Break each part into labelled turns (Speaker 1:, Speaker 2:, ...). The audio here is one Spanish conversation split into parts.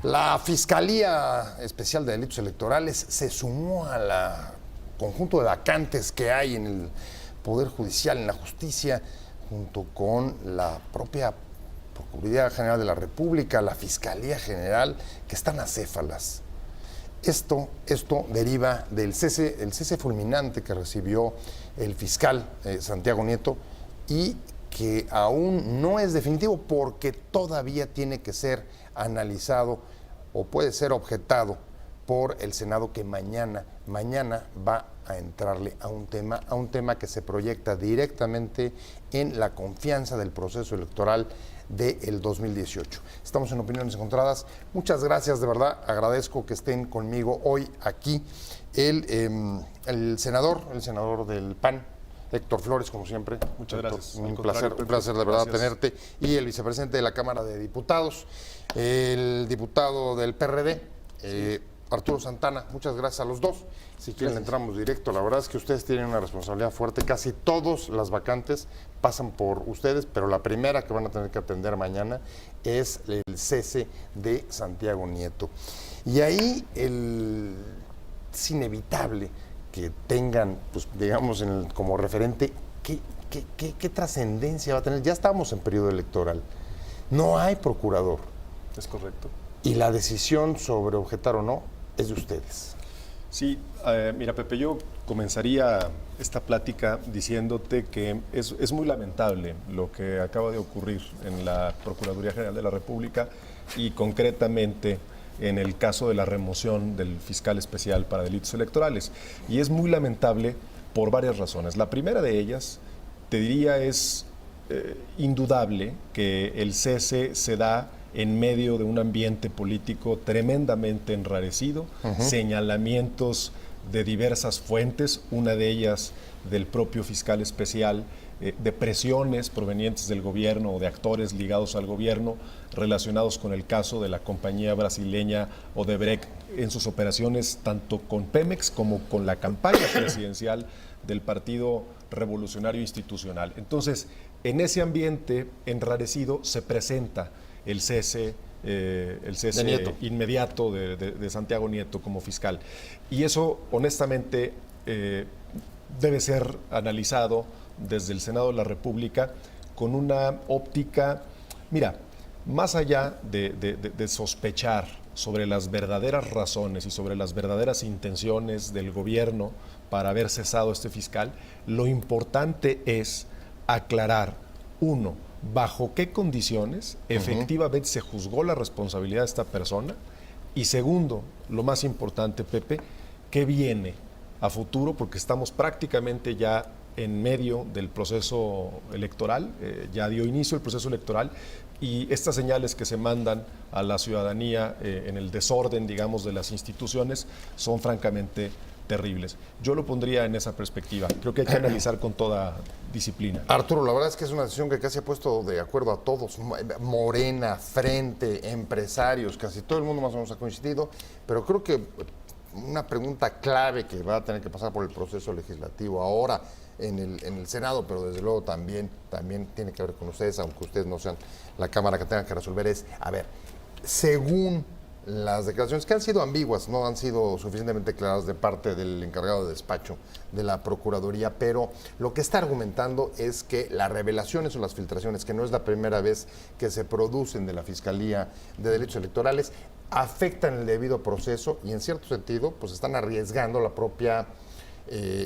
Speaker 1: La Fiscalía Especial de Delitos Electorales se sumó al conjunto de vacantes que hay en el Poder Judicial, en la justicia, junto con la propia Procuraduría General de la República, la Fiscalía General, que están acéfalas. Esto deriva del cese fulminante que recibió el fiscal Santiago Nieto y que aún no es definitivo porque todavía tiene que ser analizado o puede ser objetado por el Senado, que mañana va a entrarle a un tema que se proyecta directamente en la confianza del proceso electoral del 2018. Estamos en Opiniones Encontradas. Muchas gracias, de verdad, agradezco que estén conmigo hoy aquí el senador del PAN, Héctor Flores, como siempre.
Speaker 2: Muchas
Speaker 1: Héctor,
Speaker 2: gracias.
Speaker 1: Un placer de verdad tenerte. Y el vicepresidente de la Cámara de Diputados, el diputado del PRD, Arturo Santana. Muchas gracias a los dos. Si quieren entramos directo. La verdad es que ustedes tienen una responsabilidad fuerte. Casi todas las vacantes pasan por ustedes, pero la primera que van a tener que atender mañana es el cese de Santiago Nieto. Y ahí es inevitable que tengan, pues, digamos, como referente, ¿qué trascendencia va a tener? Ya estamos en periodo electoral, no hay procurador.
Speaker 2: Es correcto.
Speaker 1: Y la decisión sobre objetar o no es de ustedes.
Speaker 2: Sí, mira, Pepe, yo comenzaría esta plática diciéndote que es muy lamentable lo que acaba de ocurrir en la Procuraduría General de la República y concretamente en el caso de la remoción del fiscal especial para delitos electorales. Y es muy lamentable por varias razones. La primera de ellas, te diría, es indudable que el cese se da en medio de un ambiente político tremendamente enrarecido, señalamientos de diversas fuentes, una de ellas del propio fiscal especial, de presiones provenientes del gobierno o de actores ligados al gobierno relacionados con el caso de la compañía brasileña Odebrecht en sus operaciones tanto con Pemex como con la campaña presidencial del Partido Revolucionario Institucional. Entonces, en ese ambiente enrarecido se presenta el cese inmediato de Santiago Nieto como fiscal. Y eso, honestamente, debe ser analizado desde el Senado de la República con una óptica, mira, más allá de sospechar sobre las verdaderas razones y sobre las verdaderas intenciones del gobierno para haber cesado a este fiscal, lo importante es aclarar, uno, bajo qué condiciones efectivamente se juzgó la responsabilidad de esta persona, y segundo, lo más importante, Pepe, qué viene a futuro, porque estamos prácticamente ya en medio del proceso electoral, ya dio inicio el proceso electoral, y estas señales que se mandan a la ciudadanía en el desorden, digamos, de las instituciones son francamente terribles. Yo lo pondría en esa perspectiva. Creo que hay que analizar con toda disciplina.
Speaker 1: Arturo, la verdad es que es una decisión que casi ha puesto de acuerdo a todos. Morena, Frente, empresarios, casi todo el mundo más o menos ha coincidido, pero creo que una pregunta clave que va a tener que pasar por el proceso legislativo ahora en el Senado, pero desde luego también tiene que ver con ustedes, aunque ustedes no sean la Cámara que tengan que resolver, es, a ver, según las declaraciones que han sido ambiguas, no han sido suficientemente claras de parte del encargado de despacho de la Procuraduría, pero lo que está argumentando es que las revelaciones o las filtraciones, que no es la primera vez que se producen de la Fiscalía de Delitos Electorales, afectan el debido proceso y en cierto sentido pues están arriesgando la propia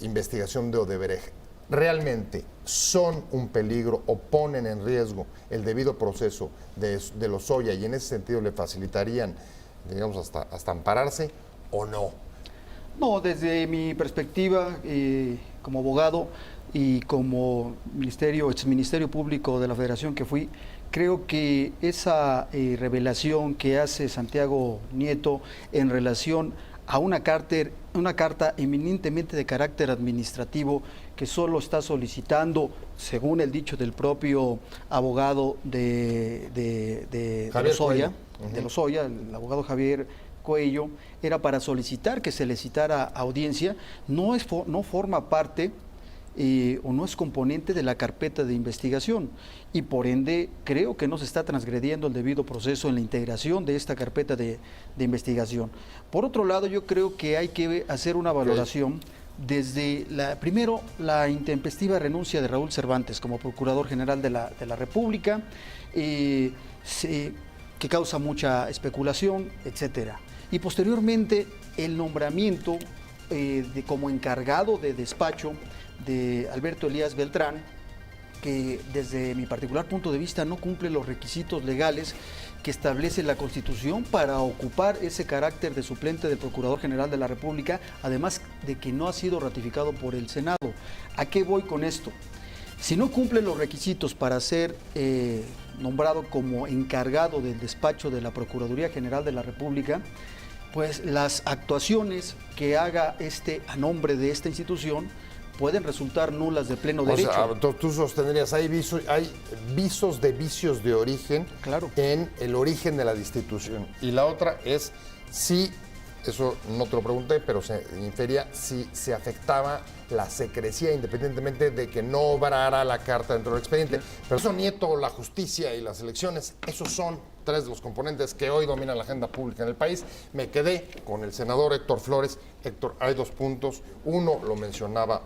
Speaker 1: investigación de Odebrecht. ¿Realmente son un peligro o ponen en riesgo el debido proceso de Lozoya y en ese sentido le facilitarían, digamos, hasta ampararse o no?
Speaker 3: No, desde mi perspectiva como abogado y como exministerio público de la Federación que fui, creo que esa revelación que hace Santiago Nieto en relación a una carta eminentemente de carácter administrativo que solo está solicitando, según el dicho del propio abogado de Lozoya, el abogado Javier Cuello, era para solicitar que se le citara audiencia, no forma parte o no es componente de la carpeta de investigación, y por ende creo que no se está transgrediendo el debido proceso en la integración de esta carpeta de investigación. Por otro lado, yo creo que hay que hacer una valoración desde primero la intempestiva renuncia de Raúl Cervantes como Procurador General de la República, que causa mucha especulación, etcétera. Y posteriormente el nombramiento como encargado de despacho de Alberto Elías Beltrán, que desde mi particular punto de vista no cumple los requisitos legales que establece la Constitución para ocupar ese carácter de suplente del Procurador General de la República, además de que no ha sido ratificado por el Senado. ¿A qué voy con esto? Si no cumple los requisitos para ser nombrado como encargado del despacho de la Procuraduría General de la República, pues las actuaciones que haga a nombre de esta institución pueden resultar nulas de pleno derecho.
Speaker 1: O sea, tú sostendrías, hay visos de vicios de origen,
Speaker 3: claro,
Speaker 1: en el origen de la institución. Y la otra es si, eso no te lo pregunté, pero se infería si se afectaba la secrecía independientemente de que no obrara la carta dentro del expediente. Pero eso, Nieto, la justicia y las elecciones, esos son tres de los componentes que hoy dominan la agenda pública en el país. Me quedé con el senador Héctor Flores. Héctor, hay 2 puntos. Uno, lo mencionaba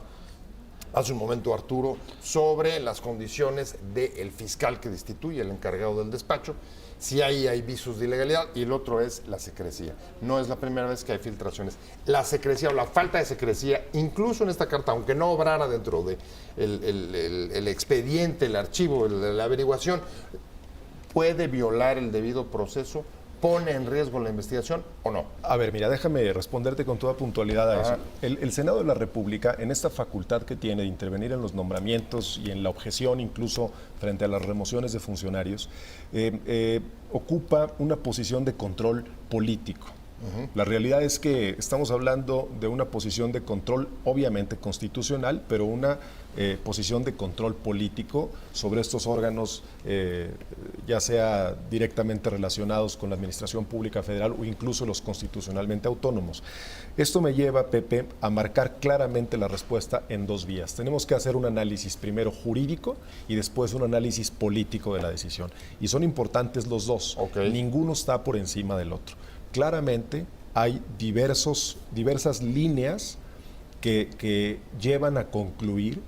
Speaker 1: hace un momento Arturo, sobre las condiciones del fiscal que destituye, el encargado del despacho, si ahí hay visos de ilegalidad, y el otro es la secrecía. No es la primera vez que hay filtraciones. La secrecía o la falta de secrecía, incluso en esta carta, aunque no obrara dentro de el expediente, el archivo, la averiguación, puede violar el debido proceso, pone en riesgo la investigación o no.
Speaker 2: A ver, mira, déjame responderte con toda puntualidad a eso. El Senado de la República, en esta facultad que tiene de intervenir en los nombramientos y en la objeción incluso frente a las remociones de funcionarios, ocupa una posición de control político. La realidad es que estamos hablando de una posición de control obviamente constitucional, pero una posición de control político sobre estos órganos, ya sea directamente relacionados con la Administración Pública Federal o incluso los constitucionalmente autónomos. Esto me lleva, Pepe, a marcar claramente la respuesta en 2 vías. Tenemos que hacer un análisis primero jurídico y después un análisis político de la decisión. Y son importantes los dos.
Speaker 1: Okay.
Speaker 2: Ninguno está por encima del otro. Claramente hay diversas líneas que llevan a concluir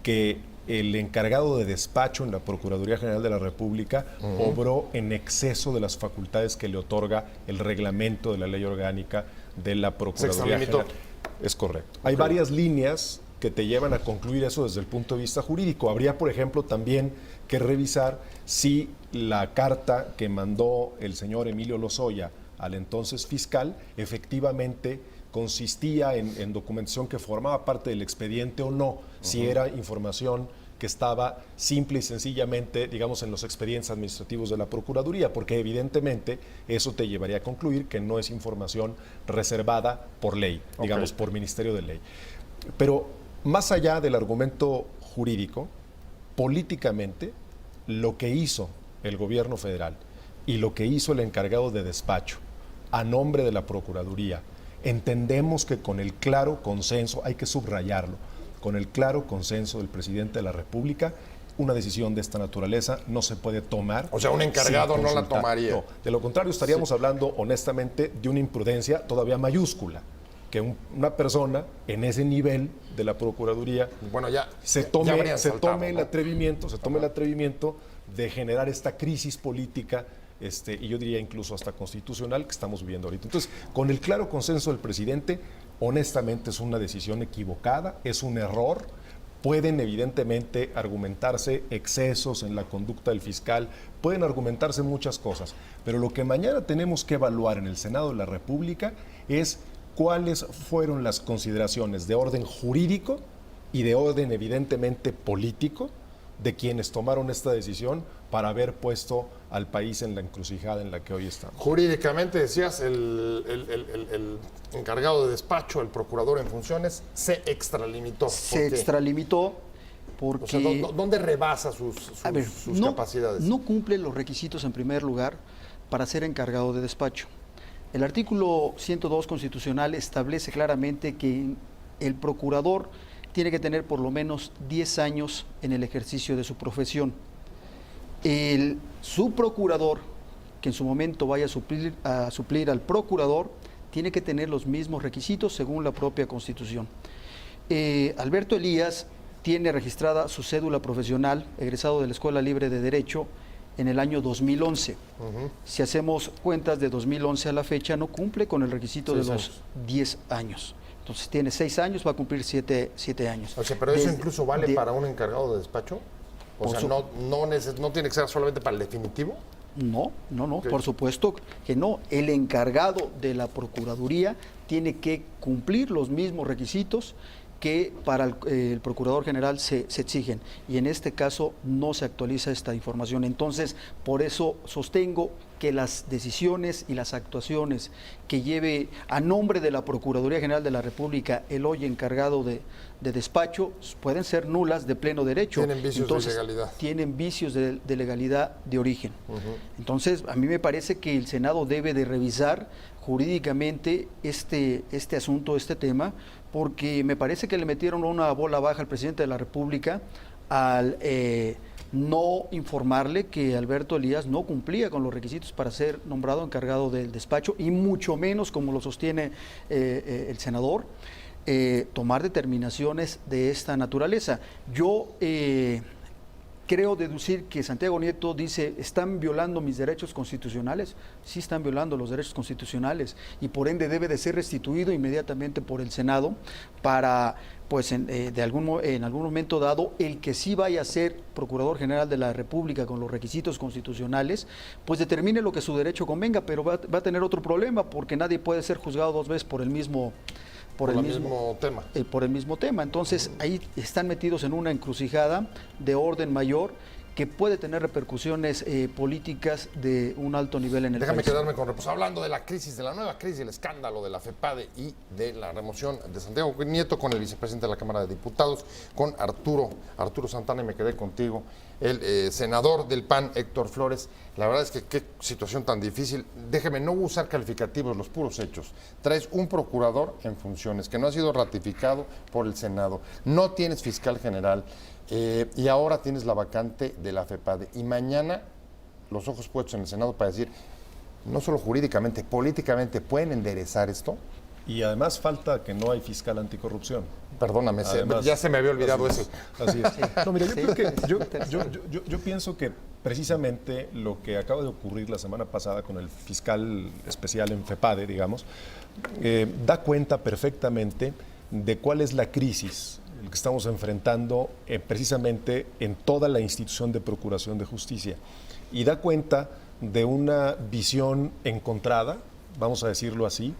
Speaker 2: que el encargado de despacho en la Procuraduría General de la República obró en exceso de las facultades que le otorga el reglamento de la Ley Orgánica de la Procuraduría General. Es correcto. Hay varias líneas que te llevan a concluir eso desde el punto de vista jurídico. Habría, por ejemplo, también que revisar si la carta que mandó el señor Emilio Lozoya al entonces fiscal efectivamente consistía en documentación que formaba parte del expediente o no, si era información que estaba simple y sencillamente, digamos, en los expedientes administrativos de la Procuraduría, porque evidentemente eso te llevaría a concluir que no es información reservada por ley, digamos, por Ministerio de Ley. Pero más allá del argumento jurídico, políticamente, lo que hizo el gobierno federal y lo que hizo el encargado de despacho a nombre de la Procuraduría, entendemos que con el claro consenso, hay que subrayarlo, con el claro consenso del presidente de la República, una decisión de esta naturaleza no se puede tomar.
Speaker 1: O sea, un encargado no la tomaría.
Speaker 2: No, de lo contrario estaríamos hablando honestamente de una imprudencia todavía mayúscula, que una persona en ese nivel de la Procuraduría se tome el atrevimiento de generar esta crisis política, y yo diría incluso hasta constitucional, que estamos viviendo ahorita. Entonces, con el claro consenso del presidente, honestamente es una decisión equivocada, es un error. Pueden evidentemente argumentarse excesos en la conducta del fiscal, pueden argumentarse muchas cosas, pero lo que mañana tenemos que evaluar en el Senado de la República es cuáles fueron las consideraciones de orden jurídico y de orden evidentemente político de quienes tomaron esta decisión para haber puesto al país en la encrucijada en la que hoy estamos.
Speaker 1: Jurídicamente, decías, el encargado de despacho, el procurador en funciones, se extralimitó.
Speaker 3: Se extralimitó porque...
Speaker 1: O sea, ¿dónde rebasa sus capacidades?
Speaker 3: No cumple los requisitos, en primer lugar, para ser encargado de despacho. El artículo 102 constitucional establece claramente que el procurador tiene que tener por lo menos 10 años en el ejercicio de su profesión. El subprocurador, que en su momento vaya a suplir al procurador, tiene que tener los mismos requisitos según la propia Constitución. Alberto Elías tiene registrada su cédula profesional, egresado de la Escuela Libre de Derecho, en el año 2011. Si hacemos cuentas de 2011 a la fecha, no cumple con el requisito de los 10 años. Entonces tiene 6 años, va a cumplir 7 años.
Speaker 1: O sea, pero eso incluso vale para un encargado de despacho. O sea, no tiene que ser solamente para el definitivo.
Speaker 3: No,
Speaker 1: Okay.
Speaker 3: por supuesto que no. El encargado de la Procuraduría tiene que cumplir los mismos requisitos que para el Procurador General se exigen, y en este caso no se actualiza esta información. Entonces, por eso sostengo que las decisiones y las actuaciones que lleve a nombre de la Procuraduría General de la República el hoy encargado de despacho pueden ser nulas de pleno derecho.
Speaker 1: Tienen vicios.
Speaker 3: Entonces,
Speaker 1: de legalidad.
Speaker 3: Tienen vicios de legalidad de origen. Entonces, a mí me parece que el Senado debe de revisar jurídicamente este asunto, este tema, porque me parece que le metieron una bola baja al presidente de la República al no informarle que Alberto Elías no cumplía con los requisitos para ser nombrado encargado del despacho, y mucho menos, como lo sostiene el senador, tomar determinaciones de esta naturaleza. Yo creo deducir que Santiago Nieto dice, ¿están violando mis derechos constitucionales? Sí, están violando los derechos constitucionales, y por ende debe de ser restituido inmediatamente por el Senado para, pues, en algún momento dado, el que sí vaya a ser Procurador General de la República con los requisitos constitucionales, pues determine lo que su derecho convenga, pero va a tener otro problema, porque nadie puede ser juzgado 2 veces por el mismo
Speaker 1: tema.
Speaker 3: Por el mismo tema. Entonces, ahí están metidos en una encrucijada de orden mayor que puede tener repercusiones políticas de un alto nivel en el país.
Speaker 1: Déjame quedarme con reposo. Hablando de la crisis, de la nueva crisis, el escándalo de la FEPADE y de la remoción de Santiago Nieto con el vicepresidente de la Cámara de Diputados, con Arturo Santana, y me quedé contigo, el senador del PAN, Héctor Flores. La verdad es que qué situación tan difícil. Déjeme no usar calificativos, los puros hechos. Traes un procurador en funciones que no ha sido ratificado por el Senado. No tienes fiscal general. Y ahora tienes la vacante de la FEPADE, y mañana los ojos puestos en el Senado para decir, no solo jurídicamente, políticamente, ¿pueden enderezar esto?
Speaker 2: Y además falta que no hay fiscal anticorrupción.
Speaker 1: Perdóname,
Speaker 2: Además,
Speaker 1: ya se me había olvidado
Speaker 2: así
Speaker 1: ese.
Speaker 2: Así es. No, mira, yo pienso que precisamente lo que acaba de ocurrir la semana pasada con el fiscal especial en FEPADE, digamos, da cuenta perfectamente de cuál es la crisis que estamos enfrentando precisamente en toda la institución de procuración de justicia, y da cuenta de una visión encontrada, vamos a decirlo así,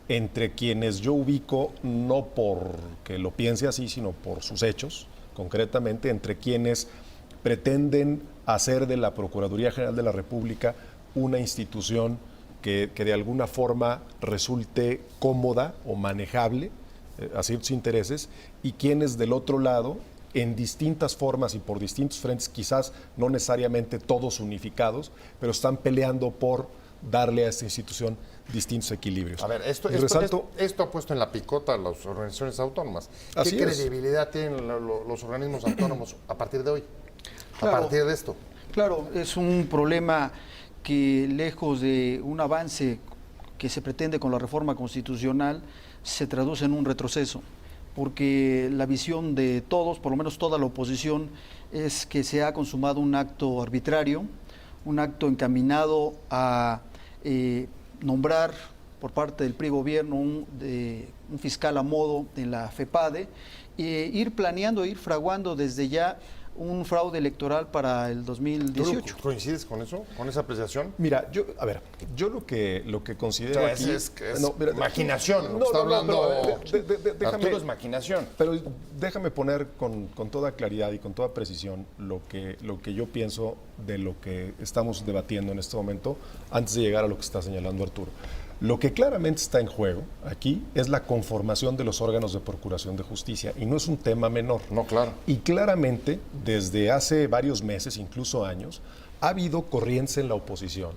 Speaker 2: entre quienes yo ubico, no porque lo piense así, sino por sus hechos, concretamente entre quienes pretenden hacer de la Procuraduría General de la República una institución que de alguna forma resulte cómoda o manejable a ciertos intereses, y quienes del otro lado, en distintas formas y por distintos frentes, quizás no necesariamente todos unificados, pero están peleando por darle a esta institución distintos equilibrios.
Speaker 1: A ver, esto ha puesto en la picota a las organizaciones autónomas. ¿Qué credibilidad tienen los organismos autónomos a partir de hoy?
Speaker 3: Claro,
Speaker 1: a partir de esto.
Speaker 3: Claro, es un problema que, lejos de un avance que se pretende con la reforma constitucional, se traduce en un retroceso, porque la visión de todos, por lo menos toda la oposición, es que se ha consumado un acto arbitrario, un acto encaminado a nombrar por parte del PRI gobierno un fiscal a modo en la FEPADE, ir planeando, ir fraguando desde ya un fraude electoral para el 2018.
Speaker 1: ¿Tú coincides con eso, con esa apreciación?
Speaker 2: Mira, yo lo que considero aquí
Speaker 1: es maquinación. Arturo, es maquinación.
Speaker 2: Pero déjame poner con toda claridad y con toda precisión lo que yo pienso de lo que estamos debatiendo en este momento, antes de llegar a lo que está señalando Arturo. Lo que claramente está en juego aquí es la conformación de los órganos de procuración de justicia, y no es un tema menor.
Speaker 1: No, claro.
Speaker 2: Y claramente, desde hace varios meses, incluso años, ha habido corrientes en la oposición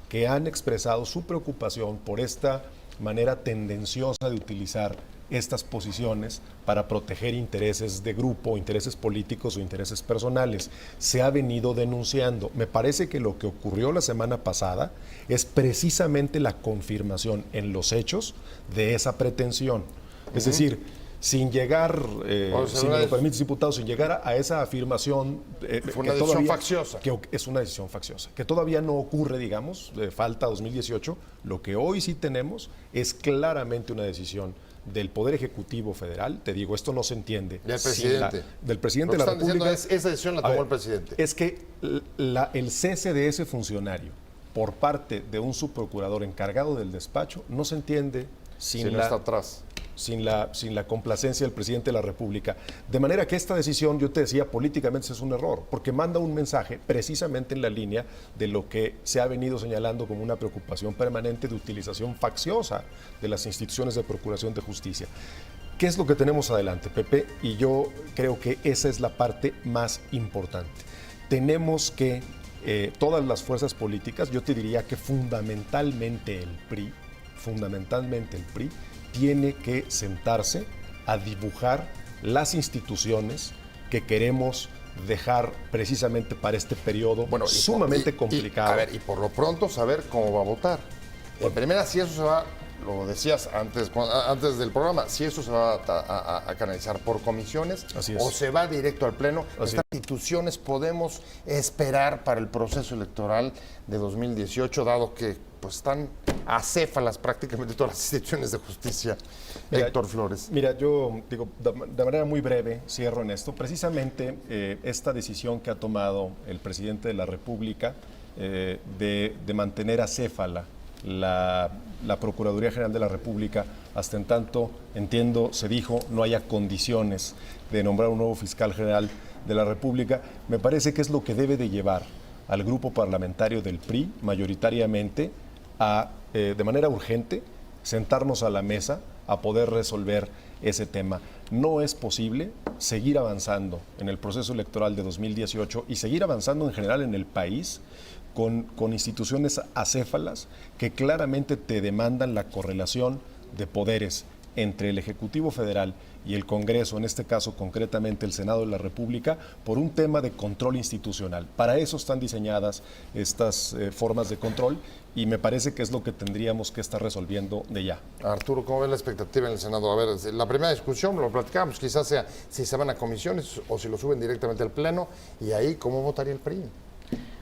Speaker 2: que han expresado su preocupación por esta manera tendenciosa de utilizar estas posiciones para proteger intereses de grupo, intereses políticos o intereses personales. Se ha venido denunciando. Me parece que lo que ocurrió la semana pasada es precisamente la confirmación en los hechos de esa pretensión. Es decir, sin llegar, si me lo permites, diputado, sin llegar a esa afirmación.
Speaker 1: Fue una decisión facciosa.
Speaker 2: Que es una decisión facciosa, que todavía no ocurre, digamos, falta 2018. Lo que hoy sí tenemos es claramente una decisión del Poder Ejecutivo Federal. Te digo, esto no se entiende.
Speaker 1: Del presidente.
Speaker 2: Del presidente de la República.
Speaker 1: Esa decisión la tomó el presidente.
Speaker 2: Es que el cese de ese funcionario por parte de un subprocurador encargado del despacho no se entiende sin
Speaker 1: no está atrás.
Speaker 2: Sin la complacencia del presidente de la República. De manera que esta decisión, yo te decía, políticamente es un error, porque manda un mensaje precisamente en la línea de lo que se ha venido señalando como una preocupación permanente de utilización facciosa de las instituciones de procuración de justicia. ¿Qué es lo que tenemos adelante, Pepe? Y yo creo que esa es la parte más importante. Tenemos que, todas las fuerzas políticas, yo te diría que fundamentalmente el PRI, tiene que sentarse a dibujar las instituciones que queremos dejar precisamente para este periodo sumamente complicado.
Speaker 1: Y por lo pronto saber cómo va a votar. En primera, si eso se va, lo decías antes del programa, si eso se va a canalizar por comisiones o se va directo al Pleno. Estas instituciones podemos esperar para el proceso electoral de 2018, dado que pues están acéfalas prácticamente todas las instituciones de justicia. Héctor Flores.
Speaker 2: Mira, yo digo, de manera muy breve, cierro en esto. Precisamente esta decisión que ha tomado el presidente de la República de mantener acéfala la Procuraduría General de la República, hasta en tanto, entiendo, se dijo, no haya condiciones de nombrar un nuevo fiscal general de la República, me parece que es lo que debe de llevar al grupo parlamentario del PRI, mayoritariamente, a, de manera urgente, sentarnos a la mesa a poder resolver ese tema. No es posible seguir avanzando en el proceso electoral de 2018 y seguir avanzando en general en el país con instituciones acéfalas que claramente te demandan la correlación de poderes entre el Ejecutivo Federal y el Congreso, en este caso concretamente el Senado de la República, por un tema de control institucional. Para eso están diseñadas estas formas de control y me parece que es lo que tendríamos que estar resolviendo de ya.
Speaker 1: Arturo, ¿cómo ves la expectativa en el Senado? A ver, la primera discusión, lo platicamos, quizás sea si se van a comisiones o si lo suben directamente al Pleno, y ahí, ¿cómo votaría el PRI?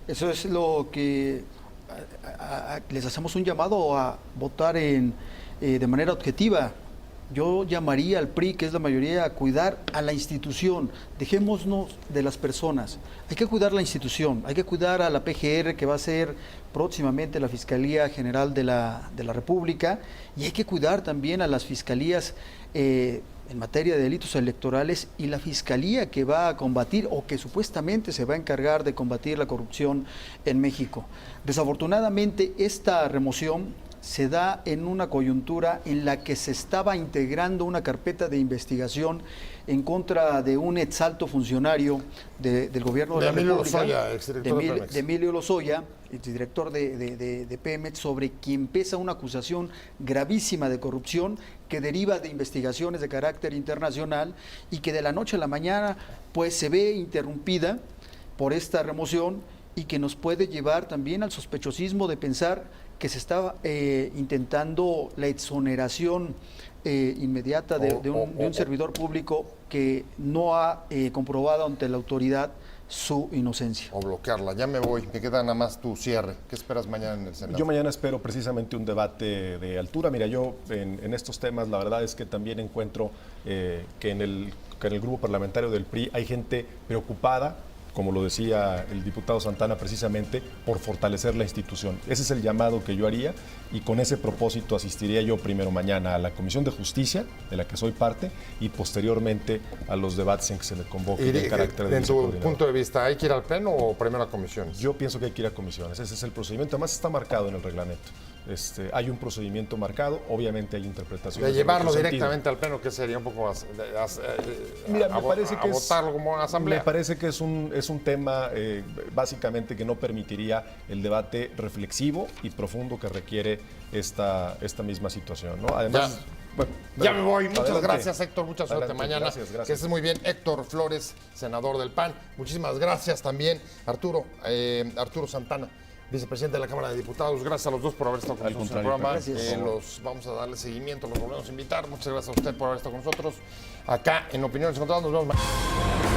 Speaker 3: Eso es lo que les hacemos un llamado a votar de manera objetiva. Yo llamaría al PRI, que es la mayoría, a cuidar a la institución. Dejémonos de las personas. Hay que cuidar la institución, hay que cuidar a la PGR, que va a ser próximamente la Fiscalía General de la República, y hay que cuidar también a las fiscalías en materia de delitos electorales y la Fiscalía que va a combatir o que supuestamente se va a encargar de combatir la corrupción en México. Desafortunadamente, esta remoción se da en una coyuntura en la que se estaba integrando una carpeta de investigación en contra de un exalto funcionario del gobierno de la República, de Emilio Lozoya, exdirector de Pemex, sobre quien pesa una acusación gravísima de corrupción que deriva de investigaciones de carácter internacional y que de la noche a la mañana pues se ve interrumpida por esta remoción y que nos puede llevar también al sospechosismo de pensar que se estaba intentando la exoneración inmediata de un servidor público que no ha comprobado ante la autoridad su inocencia.
Speaker 1: O bloquearla. Ya me voy. Me queda nada más tu cierre. ¿Qué esperas mañana en el Senado?
Speaker 2: Yo mañana espero precisamente un debate de altura. Mira, yo en estos temas la verdad es que también encuentro que en el grupo parlamentario del PRI hay gente preocupada, como lo decía el diputado Santana precisamente, por fortalecer la institución. Ese es el llamado que yo haría y con ese propósito asistiría yo primero mañana a la Comisión de Justicia, de la que soy parte, y posteriormente a los debates en que se le convoque de carácter de
Speaker 1: tu punto de vista, ¿hay que ir al Pleno o primero a comisiones?
Speaker 2: Yo pienso que hay que ir a comisiones, ese es el procedimiento, además está marcado en el reglamento. Hay un procedimiento marcado, obviamente hay interpretaciones.
Speaker 1: De llevarlo directamente al Pleno, ¿qué sería un poco más?
Speaker 2: Mira, me parece que
Speaker 1: votarlo como asamblea.
Speaker 2: Me parece que es un tema básicamente que no permitiría el debate reflexivo y profundo que requiere esta misma situación, ¿no? Además, Bueno,
Speaker 1: Ya me voy. Muchas
Speaker 2: adelante.
Speaker 1: gracias, Héctor. Mucha suerte
Speaker 2: Adelante.
Speaker 1: mañana.
Speaker 2: Gracias.
Speaker 1: Que estés muy bien. Héctor Flores, senador del PAN. Muchísimas gracias también, Arturo Santana, vicepresidente de la Cámara de Diputados. Gracias a los dos por haber estado con
Speaker 2: Al
Speaker 1: nosotros en el
Speaker 2: contrario,
Speaker 1: programa.
Speaker 3: gracias.
Speaker 1: Los vamos a darle seguimiento, los volvemos a invitar. Muchas gracias a usted por haber estado con nosotros acá en Opiniones Encontradas. Nos vemos mañana.